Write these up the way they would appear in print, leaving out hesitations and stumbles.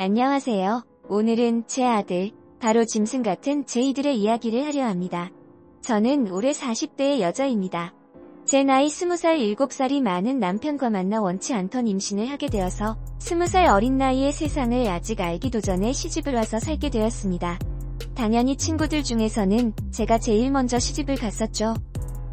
안녕하세요. 오늘은 제 아들, 바로 짐승 같은 제이들의 이야기를 하려 합니다. 저는 올해 40대의 여자입니다. 제 나이 20살 7살이 많은 남편과 만나 원치 않던 임신을 하게 되어서 20살 어린 나이에 세상을 아직 알기도 전에 시집을 와서 살게 되었습니다. 당연히 친구들 중에서는 제가 제일 먼저 시집을 갔었죠.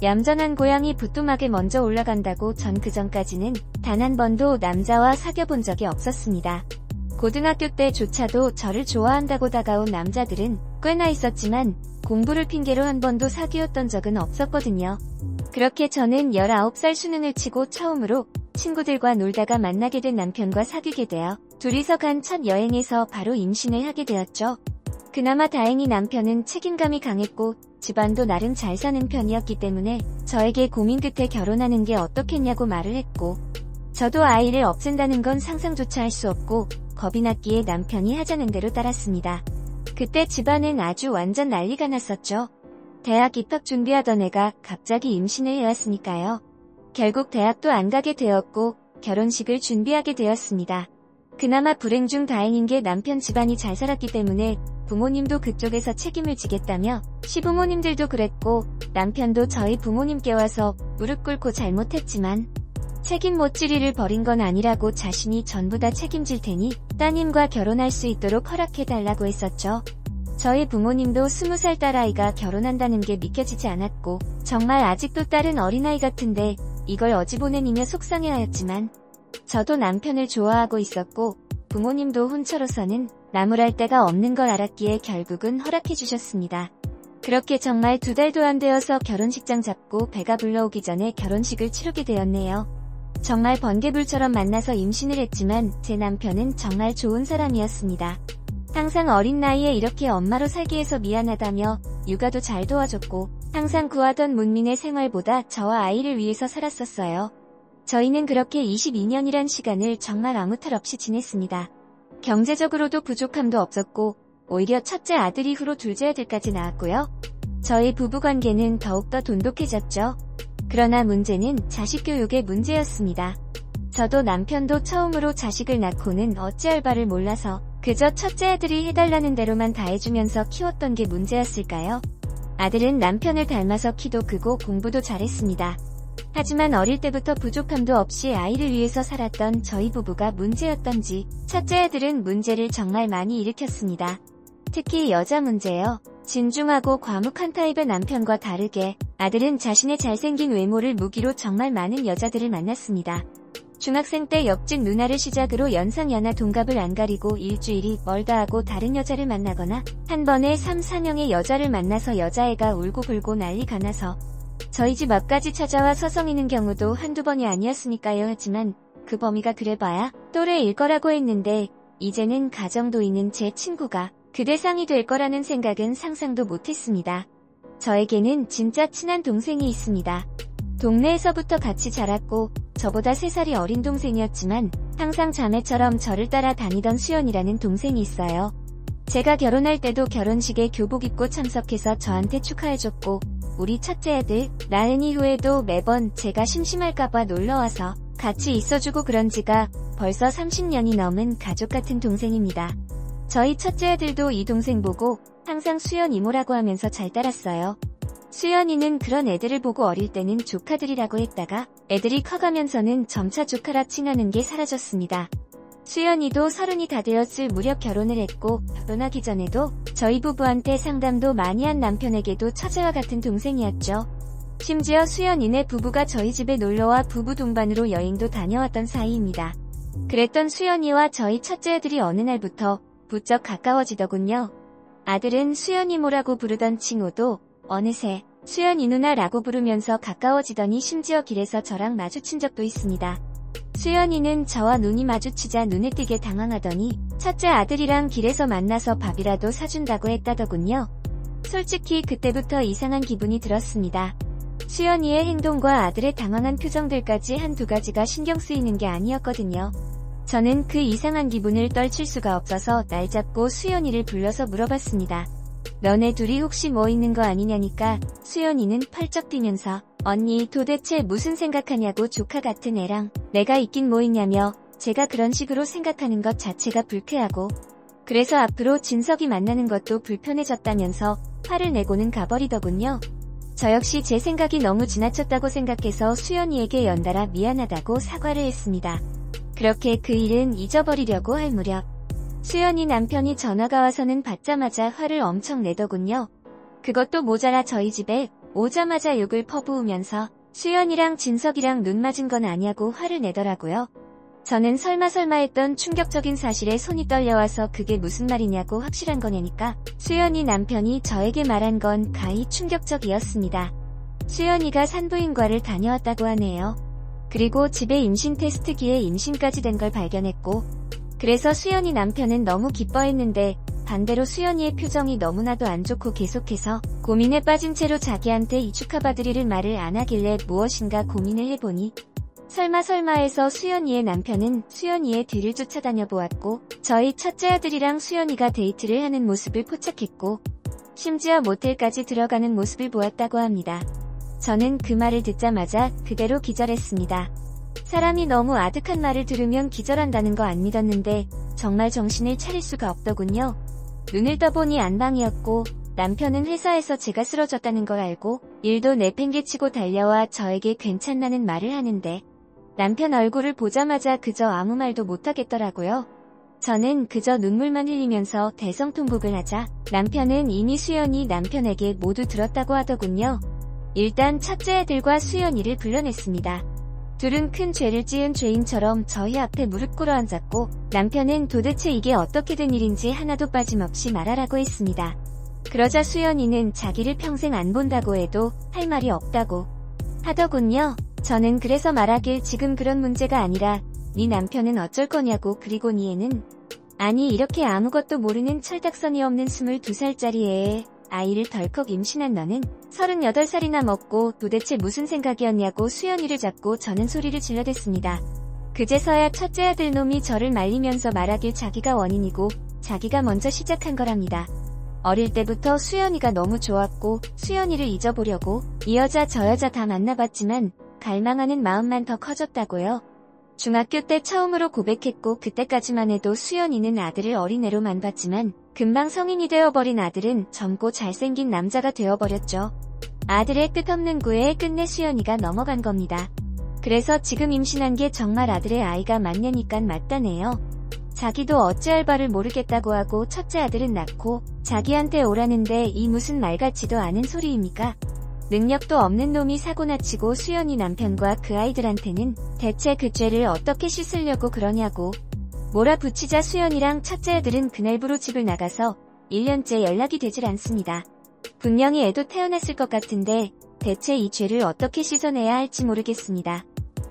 얌전한 고양이 부뚜막에 먼저 올라간다고 전 그전까지는 단 한 번도 남자와 사귀어본 적이 없었습니다. 고등학교 때조차도 저를 좋아한다고 다가온 남자들은 꽤나 있었지만 공부를 핑계로 한 번도 사귀었던 적은 없었거든요. 그렇게 저는 19살 수능을 치고 처음으로 친구들과 놀다가 만나게 된 남편과 사귀게 되어 둘이서 간 첫 여행에서 바로 임신을 하게 되었죠. 그나마 다행히 남편은 책임감이 강했고 집안도 나름 잘 사는 편이었기 때문에 저에게 고민 끝에 결혼하는 게 어떻겠냐고 말을 했고, 저도 아이를 없앤다는 건 상상조차 할 수 없고 겁이 났기에 남편이 하자는 대로 따랐습니다. 그때 집안은 아주 완전 난리가 났었죠. 대학 입학 준비하던 애가 갑자기 임신을 해왔으니까요. 결국 대학도 안 가게 되었고 결혼식을 준비하게 되었습니다. 그나마 불행 중 다행인 게 남편 집안이 잘 살았기 때문에 부모님도 그쪽에서 책임을 지겠다며 시부모님들도 그랬고 남편도 저희 부모님께 와서 무릎 꿇고 잘못했지만 책임 못지리를 버린 건 아니라고 자신이 전부 다 책임질 테니 따님과 결혼할 수 있도록 허락해달라고 했었죠. 저희 부모님도 20살 딸아이가 결혼한다는 게 믿겨지지 않았고 정말 아직도 딸은 어린아이 같은데 이걸 어찌 보내니며 속상해하였지만 저도 남편을 좋아하고 있었고 부모님도 혼처로서는 나무랄 데가 없는 걸 알았기에 결국은 허락해주셨습니다. 그렇게 정말 2달도 안 되어서 결혼식장 잡고 배가 불러오기 전에 결혼식을 치르게 되었네요. 정말 번개불처럼 만나서 임신을 했지만 제 남편은 정말 좋은 사람이었습니다. 항상 어린 나이에 이렇게 엄마로 살게 해서 미안하다며 육아도 잘 도와줬고 항상 구하던 문민의 생활보다 저와 아이를 위해서 살았었어요. 저희는 그렇게 22년이란 시간을 정말 아무 탈 없이 지냈습니다. 경제적으로도 부족함도 없었고 오히려 첫째 아들 이후로 둘째 아들까지 낳았고요. 저희 부부관계는 더욱더 돈독해졌죠. 그러나 문제는 자식 교육의 문제였습니다. 저도 남편도 처음으로 자식을 낳고는 어찌할 바를 몰라서 그저 첫째 아들이 해달라는 대로만 다 해주면서 키웠던 게 문제였을까요? 아들은 남편을 닮아서 키도 크고 공부도 잘했습니다. 하지만 어릴 때부터 부족함도 없이 아이를 위해서 살았던 저희 부부가 문제였던지 첫째 아들은 문제를 정말 많이 일으켰습니다. 특히 여자 문제요. 진중하고 과묵한 타입의 남편과 다르게 아들은 자신의 잘생긴 외모를 무기로 정말 많은 여자들을 만났습니다. 중학생 때 옆집 누나를 시작으로 연상연하 동갑을 안 가리고 일주일이 멀다 하고 다른 여자를 만나거나 한 번에 3, 4명의 여자를 만나서 여자애가 울고불고 난리가 나서 저희 집 앞까지 찾아와 서성이는 경우도 한두 번이 아니었으니까요. 하지만 그 범위가 그래봐야 또래일 거라고 했는데 이제는 가정도 있는 제 친구가 그 대상이 될 거라는 생각은 상상도 못했습니다. 저에게는 진짜 친한 동생이 있습니다. 동네에서부터 같이 자랐고 저보다 3살이 어린 동생이었지만 항상 자매처럼 저를 따라 다니던 수연이라는 동생이 있어요. 제가 결혼할 때도 결혼식에 교복 입고 참석해서 저한테 축하해줬고 우리 첫째 아들 낳은 이후에도 매번 제가 심심할까봐 놀러와서 같이 있어주고 그런 지가 벌써 30년이 넘은 가족 같은 동생입니다. 저희 첫째 아들도 이 동생 보고 항상 수연 이모라고 하면서 잘 따랐어요. 수연이는 그런 애들을 보고 어릴 때는 조카들이라고 했다가 애들이 커가면서는 점차 조카라 칭하는 게 사라졌습니다. 수연이도 30이 다 되었을 무렵 결혼을 했고 결혼하기 전에도 저희 부부한테 상담도 많이 한 남편에게도 처제와 같은 동생이었죠. 심지어 수연이네 부부가 저희 집에 놀러와 부부 동반으로 여행도 다녀왔던 사이입니다. 그랬던 수연이와 저희 첫째 아들이 어느 날부터 부쩍 가까워지더군요. 아들은 수연이모라고 부르던 칭호도 어느새 수연이 누나라고 부르면서 가까워지더니 심지어 길에서 저랑 마주친 적도 있습니다. 수연이는 저와 눈이 마주치자 눈에 띄게 당황하더니 첫째 아들이랑 길에서 만나서 밥이라도 사준다고 했다더군요. 솔직히 그때부터 이상한 기분이 들었습니다. 수연이의 행동과 아들의 당황한 표정들까지 한두 가지가 신경 쓰이는 게 아니었거든요. 저는 그 이상한 기분을 떨칠 수가 없어서 날 잡고 수연이를 불러서 물어봤습니다. 너네 둘이 혹시 뭐 있는 거 아니냐니까 수연이는 펄쩍 뛰면서 언니 도대체 무슨 생각하냐고 조카 같은 애랑 내가 있긴 뭐 있냐며 제가 그런 식으로 생각하는 것 자체가 불쾌하고 그래서 앞으로 진석이 만나는 것도 불편해졌다면서 화를 내고는 가버리더군요. 저 역시 제 생각이 너무 지나쳤다고 생각해서 수연이에게 연달아 미안하다고 사과를 했습니다. 그렇게 그 일은 잊어버리려고 할 무렵 수연이 남편이 전화가 와서는 받자마자 화를 엄청 내더군요. 그것도 모자라 저희 집에 오자마자 욕을 퍼부으면서 수연이랑 진석이랑 눈 맞은 건 아냐고 화를 내더라고요. 저는 설마 했던 충격적인 사실에 손이 떨려와서 그게 무슨 말이냐고 확실한 거냐니까 수연이 남편이 저에게 말한 건 가히 충격적이었습니다. 수연이가 산부인과를 다녀왔다고 하네요. 그리고 집에 임신 테스트기에 임신까지 된 걸 발견했고 그래서 수연이 남편은 너무 기뻐했는데 반대로 수연이의 표정이 너무나도 안 좋고 계속해서 고민에 빠진 채로 자기한테 이 축하받으리를 말을 안 하길래 무엇인가 고민을 해보니 설마 해서 수연이의 남편은 수연이의 뒤를 쫓아다녀 보았고 저희 첫째 아들이랑 수연이가 데이트를 하는 모습을 포착했고 심지어 모텔까지 들어가는 모습을 보았다고 합니다. 저는 그 말을 듣자마자 그대로 기절했습니다. 사람이 너무 아득한 말을 들으면 기절한다는 거 안 믿었는데 정말 정신을 차릴 수가 없더군요. 눈을 떠보니 안방이었고 남편은 회사에서 제가 쓰러졌다는 걸 알고 일도 내팽개치고 달려와 저에게 괜찮다는 말을 하는데 남편 얼굴을 보자마자 그저 아무 말도 못하겠더라고요. 저는 그저 눈물만 흘리면서 대성통곡을 하자 남편은 이미 수연이 남편에게 모두 들었다고 하더군요. 일단 첫째 아들과 수연이를 불러냈습니다. 둘은 큰 죄를 지은 죄인처럼 저희 앞에 무릎 꿇어 앉았고 남편은 도대체 이게 어떻게 된 일인지 하나도 빠짐없이 말하라고 했습니다. 그러자 수연이는 자기를 평생 안 본다고 해도 할 말이 없다고 하더군요. 저는 그래서 말하길 지금 그런 문제가 아니라 네 남편은 어쩔 거냐고 그리고 네 애는 아니 이렇게 아무것도 모르는 철딱서니 없는 22살짜리 애에 아이를 덜컥 임신한 너는 38살이나 먹고 도대체 무슨 생각이었냐고 수연이를 잡고 저는 소리를 질러댔습니다. 그제서야 첫째 아들 놈이 저를 말리면서 말하길 자기가 원인이고 자기가 먼저 시작한 거랍니다. 어릴 때부터 수연이가 너무 좋았고 수연이를 잊어보려고 이 여자 저 여자 다 만나봤지만 갈망하는 마음만 더 커졌다고요. 중학교 때 처음으로 고백했고 그때까지만 해도 수연이는 아들을 어린애로만 봤지만 금방 성인이 되어버린 아들은 젊고 잘생긴 남자가 되어버렸죠. 아들의 끝없는 구애에 끝내 수연이가 넘어간 겁니다. 그래서 지금 임신한 게 정말 아들의 아이가 맞냐니깐 맞다네요. 자기도 어찌할 바를 모르겠다고 하고 첫째 아들은 낳고 자기한테 오라는데 이 무슨 말 같지도 않은 소리입니까? 능력도 없는 놈이 사고나 치고 수연이 남편과 그 아이들한테는 대체 그 죄를 어떻게 씻으려고 그러냐고 몰아붙이자 수연이랑 첫째 아들은 그날부로 집을 나가서 1년째 연락이 되질 않습니다. 분명히 애도 태어났을 것 같은데 대체 이 죄를 어떻게 씻어내야 할지 모르겠습니다.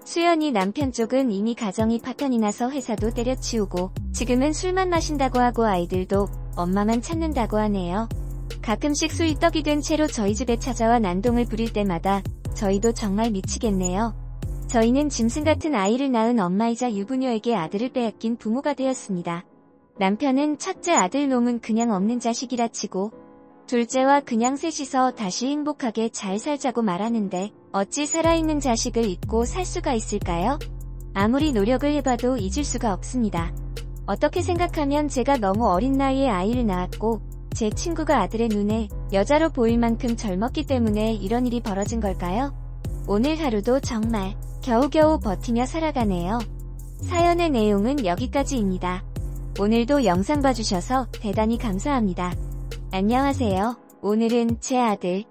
수연이 남편 쪽은 이미 가정이 파탄이 나서 회사도 때려치우고 지금은 술만 마신다고 하고 아이들도 엄마만 찾는다고 하네요. 가끔씩 술이 떡이 된 채로 저희 집에 찾아와 난동을 부릴 때마다 저희도 정말 미치겠네요. 저희는 짐승 같은 아이를 낳은 엄마이자 유부녀에게 아들을 빼앗긴 부모가 되었습니다. 남편은 첫째 아들 놈은 그냥 없는 자식이라 치고 둘째와 그냥 셋이서 다시 행복하게 잘 살자고 말하는데 어찌 살아있는 자식을 잊고 살 수가 있을까요? 아무리 노력을 해봐도 잊을 수가 없습니다. 어떻게 생각하면 제가 너무 어린 나이에 아이를 낳았고 제 친구가 아들의 눈에 여자로 보일 만큼 젊었기 때문에 이런 일이 벌어진 걸까요? 오늘 하루도 정말 겨우겨우 버티며 살아가네요. 사연의 내용은 여기까지입니다. 오늘도 영상 봐주셔서 대단히 감사합니다. 안녕하세요. 오늘은 제 아들